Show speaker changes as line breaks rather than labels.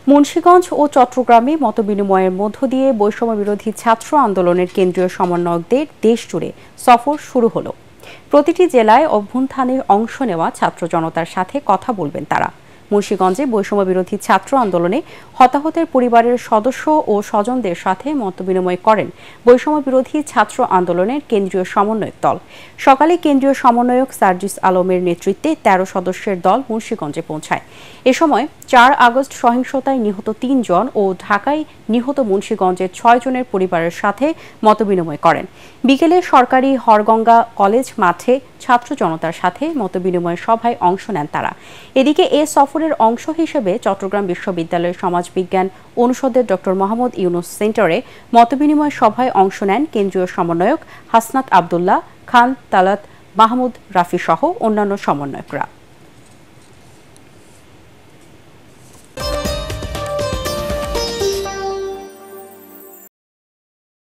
মুন্সিগঞ্জ ও চট্টগ্রামে মতবিনিময়ের মধ্য দিয়ে বৈষম্য বিরোধী ছাত্র আন্দোলনের কেন্দ্রীয় সমন্বয়কদের দেশজুড়ে সফর শুরু হলো। প্রতিটি জেলায় অভ্যুত্থানে অংশ নেওয়া ছাত্র জনতার সাথে কথা বলবেন তারা। মুন্সিগঞ্জে বৈষম্য বিরোধী ছাত্র আন্দোলনে হতাহতের পরিবারের সদস্য ও স্বজনদের সাথে মতবিনিময় করেন বৈষম্য বিরোধী ছাত্র আন্দোলনের কেন্দ্রীয় সমন্বয়ক দল। সকালে কেন্দ্রীয় সমন্বয়ক সার্জিস আলমের নেতৃত্বে ১৩ সদস্যের দল মুন্সিগঞ্জে পৌঁছায়। এ সময় ৪ আগস্ট সহিংসতায় নিহত ৩ জন ও ঢাকায় নিহত মুন্সিগঞ্জের ৬ জনের পরিবারের সাথে মতবিনিময় করেন। বিকেলে সরকারি হরগঙ্গা কলেজ মাঠে ছাত্র জনতার সাথে মতবিনিময় সভায় অংশ নেন তারা। এদিকে এ সফরের অংশ হিসেবে চট্টগ্রাম বিশ্ববিদ্যালয়ের সমাজবিজ্ঞান অনুষদের ডক্টর মোহাম্মদ ইউনুস সেন্টারে মতবিনিময় সভায় অংশ নেন কেন্দ্রীয় সমন্বয়ক হাসনাত আবদুল্লাহ, খান তালাত, মাহমুদ রাফি সহ অন্যান্য সমন্বয়করা।